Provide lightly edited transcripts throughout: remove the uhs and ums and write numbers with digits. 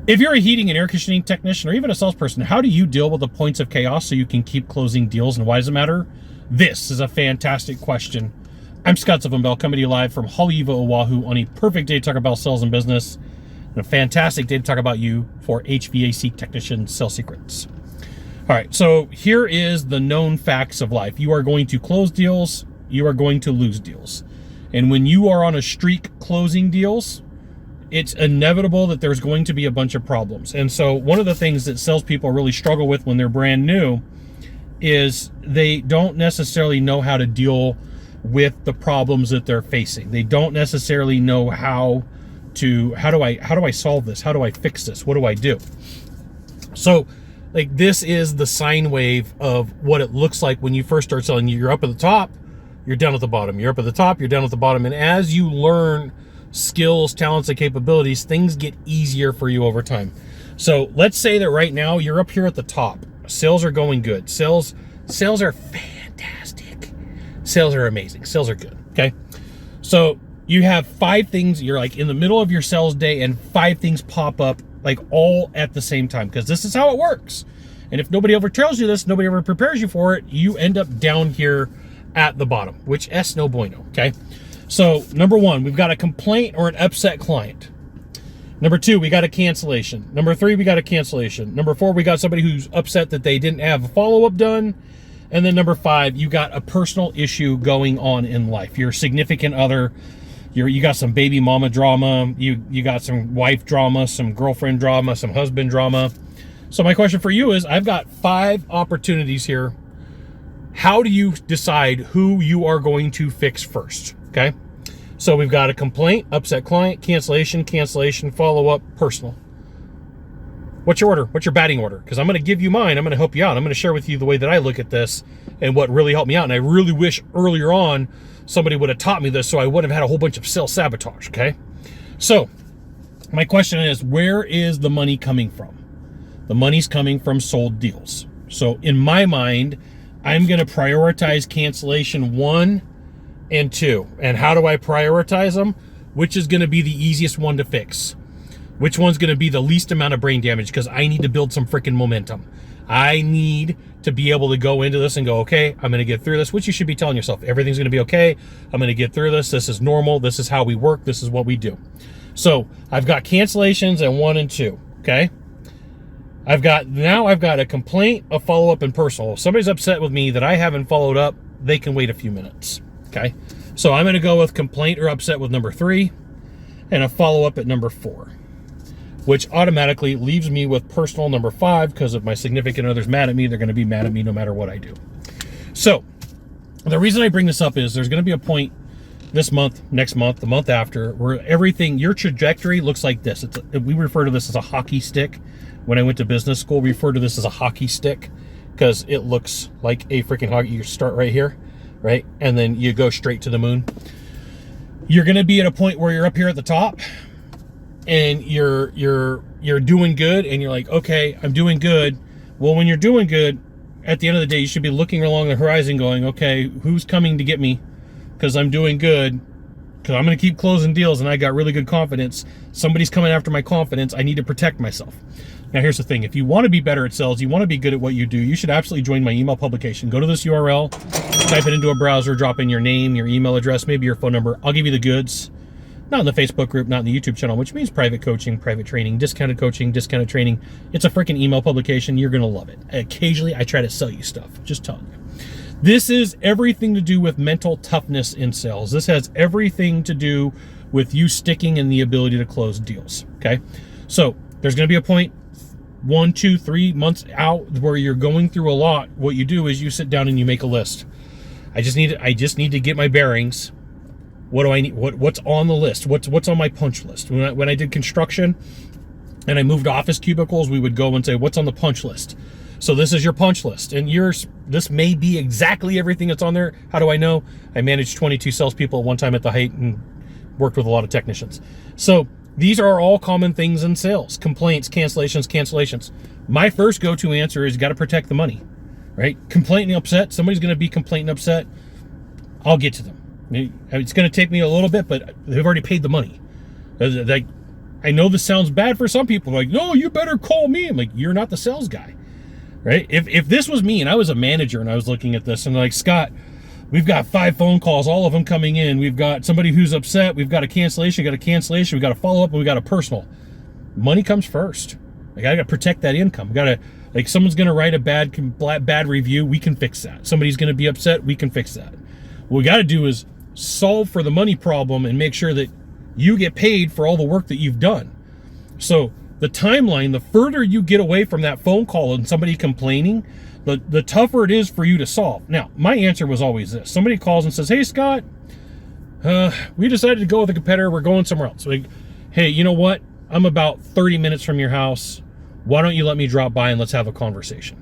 If you're a heating and air conditioning technician or even a salesperson, how do you deal with the points of chaos so you can keep closing deals, and why does it matter? This is a fantastic question. I'm Scott Sylvan Bell, coming to you live from Haleiwa, Oahu, on a perfect day to talk about sales and business, and a fantastic day to talk about you for HVAC technician sales secrets. All right, so here is the known facts of life. You are going to close deals, you are going to lose deals. And when you are on a streak closing deals, it's inevitable that there's going to be a bunch of problems. And so one of the things that salespeople really struggle with when they're brand new is they don't necessarily know how to deal with the problems that they're facing. They don't necessarily know how do I solve this? How do I fix this? What do I do? So like, this is the sine wave of what it looks like when you first start selling. You're up at the top, you're down at the bottom. You're up at the top, you're down at the bottom. And as you learn skills, talents, and capabilities, things get easier for you over time. So let's say that right now you're up here at the top. Sales are going good. Sales are fantastic. Sales are amazing. Sales are good. Okay. So you have 5 things. You're like in the middle of your sales day and 5 things pop up like all at the same time, because this is how it works. And if nobody ever tells you this, nobody ever prepares you for it, you end up down here at the bottom, which es no bueno. Okay. So number 1, we've got a complaint or an upset client. Number 2, we got a cancellation. Number 3, we got a cancellation. Number 4, we got somebody who's upset that they didn't have a follow-up done. And then number 5, you got a personal issue going on in life. Your significant other, you got some baby mama drama, you got some wife drama, some girlfriend drama, some husband drama. So my question for you is, I've got 5 opportunities here. How do you decide who you are going to fix first? Okay. So we've got a complaint, upset client, cancellation, follow-up, personal. What's your order? What's your batting order? Because I'm going to give you mine. I'm going to help you out. I'm going to share with you the way that I look at this and what really helped me out. And I really wish earlier on somebody would have taught me this so I wouldn't have had a whole bunch of sales sabotage. Okay. So my question is, where is the money coming from? The money's coming from sold deals. So in my mind, I'm going to prioritize cancellation 1 and 2. And how do I prioritize them? Which is going to be the easiest one to fix? Which one's going to be the least amount of brain damage? Because I need to build some freaking momentum. I need to be able to go into this and go, okay, I'm going to get through this, which you should be telling yourself. Everything's going to be okay. I'm going to get through this. This is normal. This is how we work. This is what we do. So I've got cancellations and 1 and 2. Okay. I've got a complaint, a follow-up, and personal. If somebody's upset with me that I haven't followed up, they can wait a few minutes. Okay. So I'm going to go with complaint or upset with number 3 and a follow-up at number 4, which automatically leaves me with personal number 5, because if my significant other's mad at me, they're going to be mad at me no matter what I do. So the reason I bring this up is there's going to be a point this month, next month, the month after, where everything, your trajectory looks like this. We refer to this as a hockey stick. When I went to business school, we referred to this as a hockey stick because it looks like a freaking hockey. You start right here, right? And then you go straight to the moon. You're going to be at a point where you're up here at the top and you're doing good, and you're like, okay, I'm doing good. Well, when you're doing good, at the end of the day, you should be looking along the horizon going, okay, who's coming to get me? Because I'm doing good, because I'm going to keep closing deals and I got really good confidence. Somebody's coming after my confidence. I need to protect myself. Now, here's the thing. If you want to be better at sales, you want to be good at what you do, you should absolutely join my email publication. Go to this URL, type it into a browser, drop in your name, your email address, maybe your phone number. I'll give you the goods. Not in the Facebook group, not in the YouTube channel, which means private coaching, private training, discounted training. It's a freaking email publication. You're going to love it. Occasionally, I try to sell you stuff. Just telling you. This is everything to do with mental toughness in sales. This has everything to do with you sticking in the ability to close deals. Okay. So there's going to be a point 1, 2, 3 months out where you're going through a lot. What you do is you sit down and you make a list. I just need to get my bearings. What do I need? What's on the list? What's on my punch list? When I did construction and I moved office cubicles, we would go and say, what's on the punch list? So this is your punch list, and this may be exactly everything that's on there. How do I know? I managed 22 salespeople at one time at the height and worked with a lot of technicians. So these are all common things in sales: complaints, cancellations. My first go-to answer is you got to protect the money, right? Complaint and upset. Somebody's going to be complaining upset. I'll get to them. It's going to take me a little bit, but they've already paid the money. I know this sounds bad for some people. Like, no, you better call me. I'm like, you're not the sales guy, right? If this was me and I was a manager and I was looking at this and like, Scott, we've got 5 phone calls, all of them coming in. We've got somebody who's upset. We've got a cancellation. We've got a follow-up, and we got a personal. Money comes first. Like, I got to protect that income. We got to, like, someone's going to write a bad review. We can fix that. Somebody's going to be upset. We can fix that. What we got to do is solve for the money problem and make sure that you get paid for all the work that you've done. So the timeline, the further you get away from that phone call and somebody complaining, the tougher it is for you to solve. Now, my answer was always this. Somebody calls and says, hey, Scott, we decided to go with a competitor. We're going somewhere else. Like, hey, you know what? I'm about 30 minutes from your house. Why don't you let me drop by and let's have a conversation?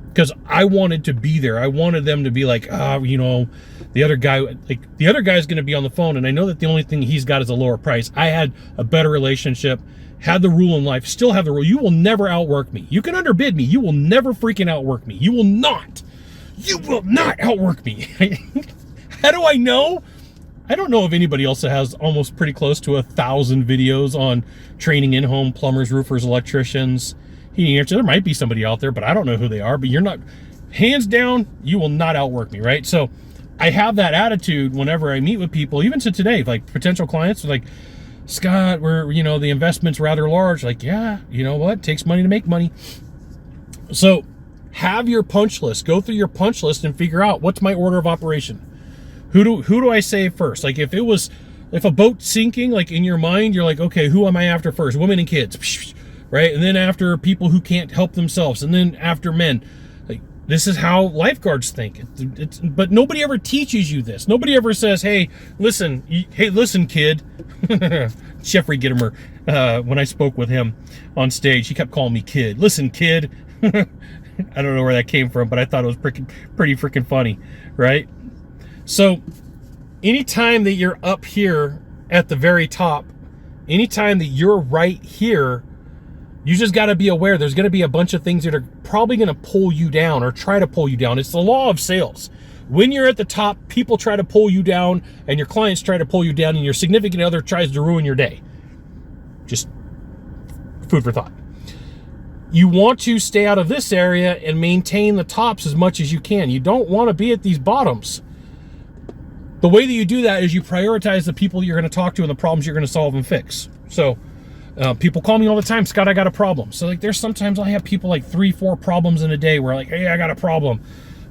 Because I wanted to be there. I wanted them to be like, the other guy's going to be on the phone. And I know that the only thing he's got is a lower price. I had a better relationship, had the rule in life, still have the rule. You will never outwork me. You can underbid me. You will never freaking outwork me. You will not outwork me. How do I know? I don't know of anybody else that has almost pretty close to 1,000 videos on training in-home plumbers, roofers, electricians. There might be somebody out there, but I don't know who they are. But you're not, hands down, you will not outwork me, right? So I have that attitude whenever I meet with people, even to today, like potential clients, like, Scott, the investment's rather large. Like, yeah, you know what? It takes money to make money. So have your punch list. Go through your punch list and figure out what's my order of operation. Who do I save first? Like if a boat's sinking, like in your mind, you're like, okay, who am I after first? Women and kids, right? And then after people who can't help themselves, and then after men. Like, this is how lifeguards think. But nobody ever teaches you this. Nobody ever says, hey, listen, kid. Jeffrey Gittimer, when I spoke with him on stage, he kept calling me kid. Listen, kid. I don't know where that came from, but I thought it was pretty freaking funny, right? So anytime that you're up here at the very top, anytime that you're right here, you just got to be aware there's going to be a bunch of things that are probably going to pull you down or try to pull you down. It's the law of sales. When you're at the top, people try to pull you down, and your clients try to pull you down, and your significant other tries to ruin your day. Just food for thought. You want to stay out of this area and maintain the tops as much as you can. You don't want to be at these bottoms. The way that you do that is you prioritize the people you're going to talk to and the problems you're going to solve and fix. So people call me all the time, Scott, I got a problem. So like there's sometimes I have people like 3-4 problems in a day where like, hey, I got a problem.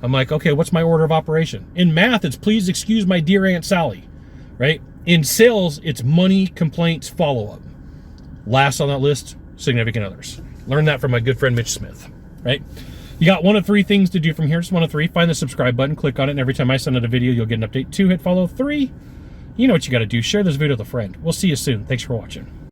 I'm like, okay, what's my order of operation? In math, it's please excuse my dear Aunt Sally, right? In sales, it's money, complaints, follow-up. Last on that list, significant others. Learn that from my good friend Mitch Smith, right? You got 1 of 3 things to do from here. Just 1 of 3. Find the subscribe button, click on it, and every time I send out a video, you'll get an update. 2, hit follow. 3, you know what you got to do. Share this video with a friend. We'll see you soon. Thanks for watching.